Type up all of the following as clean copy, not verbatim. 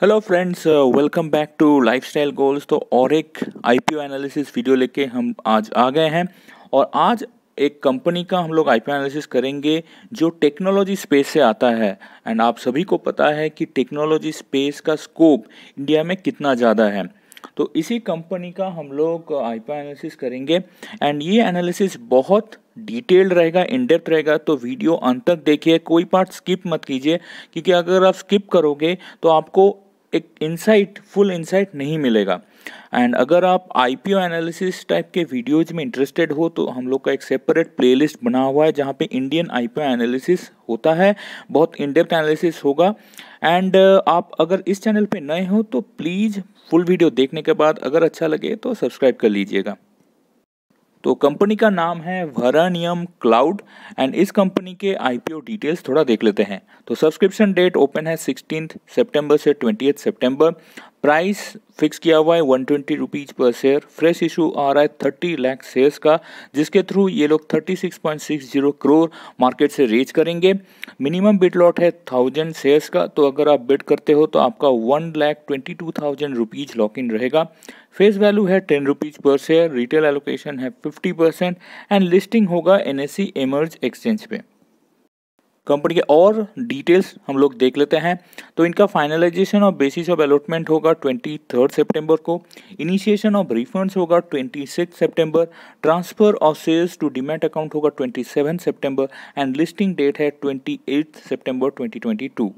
Hello friends, welcome back to lifestyle goals. तो और एक आईपीओ एनालिसिस वीडियो लेके हम आज आ गए हैं और आज एक कंपनी का हम लोग आईपीओ एनालिसिस करेंगे जो टेक्नोलॉजी स्पेस से आता है। एंड आप सभी को पता है कि टेक्नोलॉजी स्पेस का स्कोप इंडिया में कितना ज़्यादा है। तो इसी कंपनी का हम लोग आईपीओ एनालिसिस करेंगे एंड ये एनालिसिस बहुत डिटेल्ड रहेगा, इन डेप्थ रहेगा। तो वीडियो अंत तक देखिए, कोई पार्ट स्किप मत कीजिए, क्योंकि अगर आप स्किप करोगे तो आपको एक फुल इंसाइट नहीं मिलेगा। एंड अगर आप आईपीओ एनालिसिस टाइप के वीडियोज में इंटरेस्टेड हो तो हम लोग का एक सेपरेट प्लेलिस्ट बना हुआ है जहाँ पे इंडियन आईपीओ एनालिसिस होता है, बहुत इन डेप्थ एनालिसिस होगा। एंड आप अगर इस चैनल पे नए हो तो प्लीज़ फुल वीडियो देखने के बाद अगर अच्छा लगे तो सब्सक्राइब कर लीजिएगा। तो कंपनी का नाम है वरानियम क्लाउड एंड इस कंपनी के आईपीओ डिटेल्स थोड़ा देख लेते हैं। तो सब्सक्रिप्शन डेट ओपन है 16 सितंबर से 20 सितंबर। प्राइस फिक्स किया हुआ है 120 रुपीज़ पर शेयर। फ्रेश इशू आ रहा है 30 लाख शेयर्स का, जिसके थ्रू ये लोग 36.60 करोड़ मार्केट से रेज करेंगे। मिनिमम बिड लॉट है 1000 शेयर्स का, तो अगर आप बिड करते हो तो आपका 1,22,000 रुपीज़ लॉक इन रहेगा। फेस वैल्यू है 10 रुपीज़ पर शेयर। रिटेल एलोकेशन है 50% एंड लिस्टिंग होगा एनएससी एमर्ज एक्सचेंज पे। कंपनी के और डिटेल्स हम लोग देख लेते हैं। तो इनका finalization of basis of allotment होगा 23 सितंबर को। इनिशिएशन ऑफ रिफंड्स होगा 26 सितंबर। Transfer of sales to demat account होगा 27 सितंबर एंड लिस्टिंग डेट है 28 सितंबर 2022।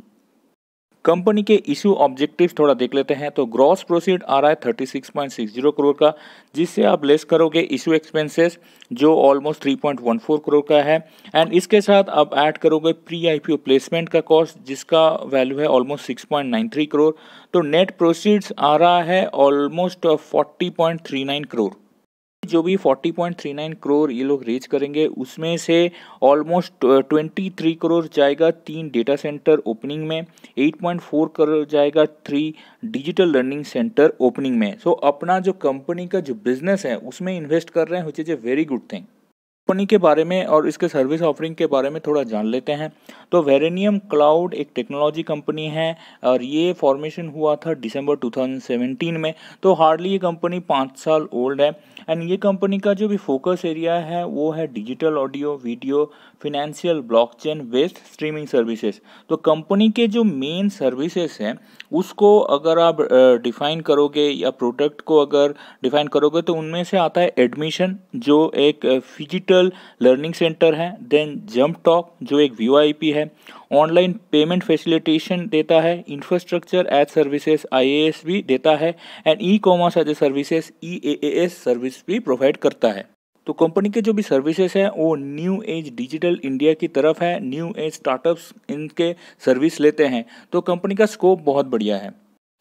कंपनी के इशू ऑब्जेक्टिव थोड़ा देख लेते हैं। तो ग्रॉस प्रोसीड आ रहा है 36.60 करोड़ का, जिससे आप लेस करोगे इशू एक्सपेंसेस जो ऑलमोस्ट 3.14 करोड़ का है। एंड इसके साथ आप ऐड करोगे प्री आईपीओ प्लेसमेंट का कॉस्ट, जिसका वैल्यू है ऑलमोस्ट 6.93 करोड़। तो नेट प्रोसीड्स आ रहा है ऑलमोस्ट 40.39 करोड़। जो भी 40.39 करोड़ ये लोग रेज करेंगे उसमें से ऑलमोस्ट 23 करोड़ जाएगा 3 डेटा सेंटर ओपनिंग में, 8.4 करोड़ जाएगा 3 डिजिटल लर्निंग सेंटर ओपनिंग में। सो अपना जो कंपनी का जो बिजनेस है उसमें इन्वेस्ट कर रहे हैं, which is a very good thing. Company के बारे में और इसके सर्विस ऑफरिंग के बारे में थोड़ा जान लेते हैं। तो वेरेनियम क्लाउड एक टेक्नोलॉजी कंपनी है और ये फॉर्मेशन हुआ था दिसंबर 2017 में। तो हार्डली ये कंपनी 5 साल ओल्ड है। एंड ये कंपनी का जो भी फोकस एरिया है वो है digital audio video financial blockchain based streaming services. तो कंपनी के जो मेन सर्विसेज हैं उसको अगर आप डिफाइन करोगे या प्रोडक्ट को अगर डिफाइन करोगे तो उनमें से आता है एडमिशन, जो एक फिजिकल लर्निंग सेंटर है। देन जंप टॉक जो एक वीओआईपी है। ऑनलाइन पेमेंट फैसिलिटेशन देता है। इंफ्रास्ट्रक्चर एज सर्विसेज आईएएस भी देता है and E commerce as a services EAS service भी प्रोवाइड करता है। तो कंपनी के जो भी सर्विसेज हैं वो न्यू एज डिजिटल इंडिया की तरफ है। न्यू एज स्टार्टअप्स इनके सर्विस लेते हैं। तो कंपनी का स्कोप बहुत बढ़िया है।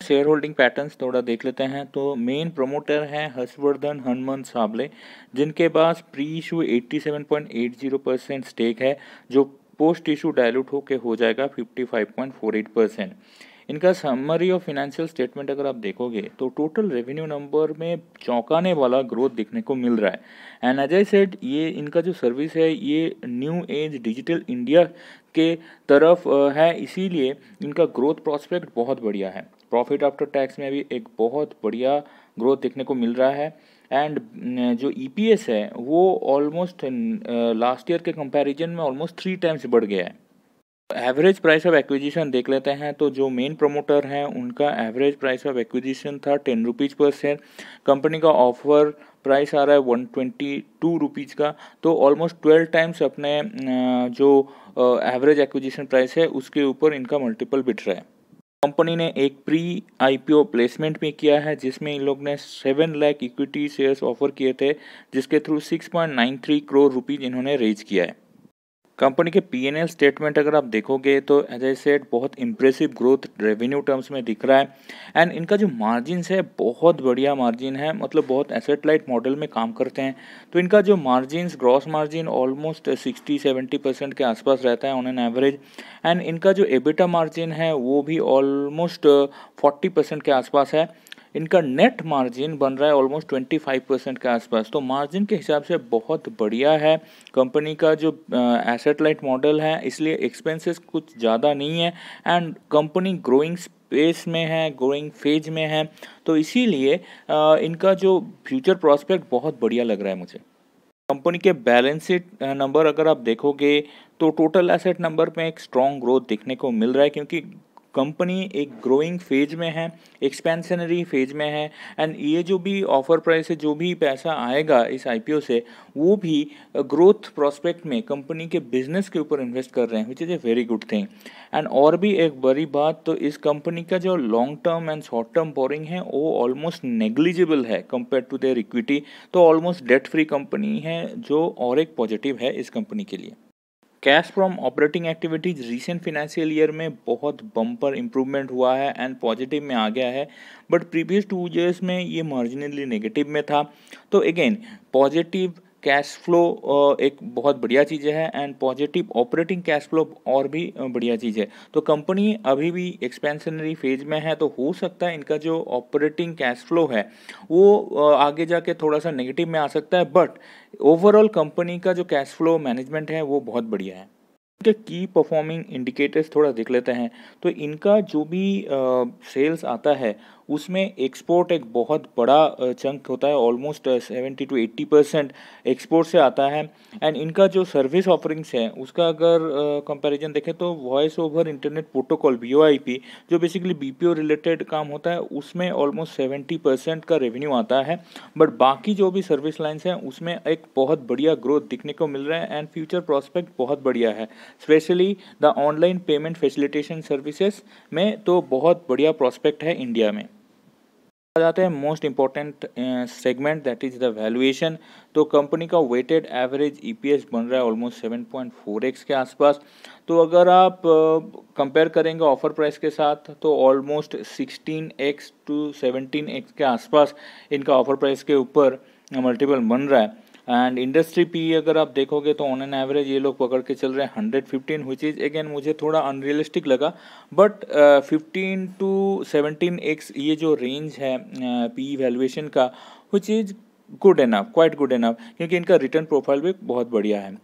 शेयर होल्डिंग पैटर्न्स थोड़ा देख लेते हैं। तो मेन प्रमोटर हैं हर्षवर्धन हनुमंत साबले, जिनके पास प्री इशू 87.80% स्टेक है, जो पोस्ट इशू डायलूट होके हो जाएगा 55.48%। इनका समरी ऑफ फिनेंशियल स्टेटमेंट अगर आप देखोगे तो टोटल रेवेन्यू नंबर में चौंकाने वाला ग्रोथ देखने को मिल रहा है। एंड एज आई सेड, ये इनका जो सर्विस है ये न्यू एज डिजिटल इंडिया के तरफ है, इसीलिए इनका ग्रोथ प्रोस्पेक्ट बहुत बढ़िया है। प्रॉफिट आफ्टर टैक्स में भी एक बहुत बढ़िया ग्रोथ देखने को मिल रहा है। एंड जो ईपीएस है वो ऑलमोस्ट लास्ट ईयर के कंपैरिजन में ऑलमोस्ट 3 टाइम्स बढ़ गया है। एवरेज प्राइस ऑफ एक्विजिशन देख लेते हैं। तो जो मेन प्रमोटर हैं उनका एवरेज प्राइस ऑफ एक्विजिशन था 10 रुपीज़ पर शेयर। कंपनी का ऑफर प्राइस आ रहा है 122 रुपीज़ का। तो ऑलमोस्ट 12 टाइम्स अपने जो एवरेज एक्विजिशन प्राइस है उसके ऊपर इनका मल्टीपल बिट रहा है। कंपनी ने एक प्री आईपीओ प्लेसमेंट भी किया है, जिसमें इन लोग ने 7 लाख इक्विटी शेयर्स ऑफर किए थे, जिसके थ्रू 6.93 करोड़ रुपीज़ इन्होंने रेज किया है। कंपनी के पीएनएल स्टेटमेंट अगर आप देखोगे तो एज आई सेड बहुत इंप्रेसिव ग्रोथ रेवेन्यू टर्म्स में दिख रहा है। एंड इनका जो मार्जिन्स है बहुत बढ़िया मार्जिन है, मतलब बहुत एसेट लाइट मॉडल में काम करते हैं। तो इनका जो मार्जिन्स ग्रॉस मार्जिन ऑलमोस्ट 60-70% के आसपास रहता है ऑन एन एवरेज। एंड इनका जो एबिटा मार्जिन है वो भी ऑलमोस्ट 40% के आसपास है। इनका नेट मार्जिन बन रहा है ऑलमोस्ट 25% के आसपास। तो मार्जिन के हिसाब से बहुत बढ़िया है। कंपनी का जो एसेट लाइट मॉडल है इसलिए एक्सपेंसेस कुछ ज़्यादा नहीं है। एंड कंपनी ग्रोइंग स्पेस में है, ग्रोइंग फेज में है, तो इसीलिए इनका जो फ्यूचर प्रॉस्पेक्ट बहुत बढ़िया लग रहा है मुझे। कंपनी के बैलेंस शीट नंबर अगर आप देखोगे तो टोटल एसेट नंबर में एक स्ट्रॉन्ग ग्रोथ देखने को मिल रहा है, क्योंकि कंपनी एक ग्रोइंग फेज में है, एक्सपेंशनरी फेज में है। एंड ये जो भी ऑफर प्राइस है, जो भी पैसा आएगा इस आईपीओ से, वो भी ग्रोथ प्रोस्पेक्ट में कंपनी के बिजनेस के ऊपर इन्वेस्ट कर रहे हैं, which is a very good thing. And और भी एक बड़ी बात, तो इस कंपनी का जो long term and short term borrowing है वो ऑलमोस्ट नेग्लिजिबल है कंपेयर टू देयर इक्विटी। तो ऑलमोस्ट डेट फ्री कंपनी है, जो और एक पॉजिटिव है इस कंपनी के लिए। Cash from operating activities recent financial year में बहुत बम्पर इंप्रूवमेंट हुआ है एंड पॉजिटिव में आ गया है, बट प्रीवियस 2 ईयर्स में ये मार्जिनली नेगेटिव में था। तो अगेन पॉजिटिव कैश फ्लो एक बहुत बढ़िया चीज़ है, and positive operating cash flow और भी बढ़िया चीज़ है। तो कंपनी अभी भी एक्सपेंशनरी फेज में है, तो हो सकता है इनका जो ऑपरेटिंग कैश फ्लो है वो आगे जाके थोड़ा सा नेगेटिव में आ सकता है, बट ओवरऑल कंपनी का जो कैश फ्लो मैनेजमेंट है वो बहुत बढ़िया है। इनके की परफॉर्मिंग इंडिकेटर्स थोड़ा देख लेते हैं। तो इनका जो भी सेल्स आता है उसमें एक्सपोर्ट एक बहुत बड़ा चंक होता है, ऑलमोस्ट 70 to 80% एक्सपोर्ट से आता है। एंड इनका जो सर्विस ऑफरिंग्स है उसका अगर कंपैरिजन देखें तो voice over internet protocol VoIP, जो बेसिकली बीपीओ रिलेटेड काम होता है, उसमें ऑलमोस्ट 70% का रेवेन्यू आता है। बट बाकी जो भी सर्विस लाइन्स हैं उसमें एक बहुत बढ़िया ग्रोथ दिखने को मिल रहा है, एंड फ्यूचर प्रॉस्पेक्ट बहुत बढ़िया है, specially the online payment facilitation services में तो बहुत बढ़िया प्रॉस्पेक्ट है इंडिया में। आ जाते हैं most important segment, that is the valuation. तो कंपनी का वेटेड एवरेज EPS बन रहा है ऑलमोस्ट 7.4x के आसपास। तो अगर आप कंपेयर करेंगे ऑफर प्राइस के साथ तो ऑलमोस्ट 16x to 17x के आसपास इनका ऑफर प्राइस के ऊपर मल्टीपल बन रहा है। एंड इंडस्ट्री पी अगर आप देखोगे तो ऑन एन एवरेज ये लोग पकड़ के चल रहे हैं 115, विच इज़ अगेन मुझे थोड़ा अनरियलिस्टिक लगा, बट 15 to 17x ये जो रेंज है पी वैल्यूएशन का, which is good enough, quite good enough, क्योंकि इनका रिटर्न प्रोफाइल भी बहुत बढ़िया है।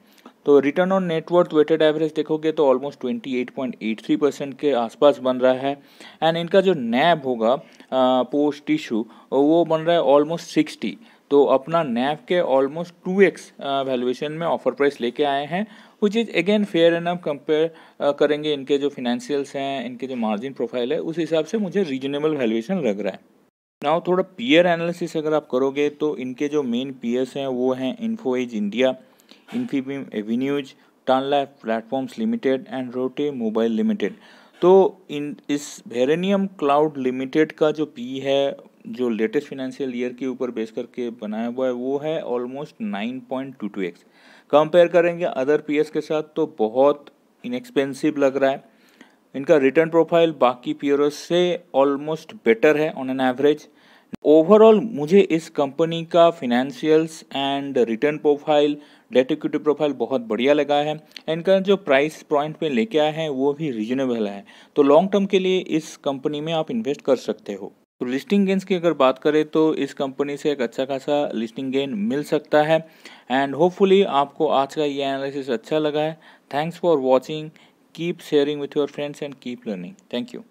तो return on net worth weighted average देखोगे तो ऑलमोस्ट 28.83% के आसपास बन रहा है। एंड इनका जो नैब होगा पोस्ट इशू वो बन रहा है ऑलमोस्ट 60। तो अपना नैव के ऑलमोस्ट 2x वैल्यूएशन में ऑफर प्राइस लेके आए हैं, which is again fair enough. Compare करेंगे इनके जो फिनेंशियल्स हैं, इनके जो मार्जिन प्रोफाइल है, उस हिसाब से मुझे रीजनेबल वैल्यूएशन लग रहा है। नाउ थोड़ा पीयर एनालिसिस अगर आप करोगे तो इनके जो मेन पीयर्स हैं वो हैं Info Edge India, Infibeam Avenues, Tanla platforms limited and Route mobile limited. तो इस वेरेनियम क्लाउड लिमिटेड का जो पी है, जो लेटेस्ट फाइनेंशियल ईयर के ऊपर बेस करके बनाया हुआ है, वो है ऑलमोस्ट 9.22x। कंपेयर करेंगे अदर पीएस के साथ तो बहुत इनएक्सपेंसिव लग रहा है। इनका रिटर्न प्रोफाइल बाकी पीयर्स से ऑलमोस्ट बेटर है ऑन एन एवरेज। ओवरऑल मुझे इस कंपनी का financials and return profile, debt equity profile बहुत बढ़िया लगा है। इनका जो प्राइस पॉइंट पे लेके आए हैं वो भी रीजनेबल है, तो लॉन्ग टर्म के लिए इस कंपनी में आप इन्वेस्ट कर सकते हो। तो लिस्टिंग गेन्स की अगर बात करें तो इस कंपनी से एक अच्छा खासा लिस्टिंग गेन मिल सकता है। एंड होपफुली आपको आज का ये एनालिसिस अच्छा लगा है। Thanks for watching, keep sharing with your friends and keep learning. Thank you.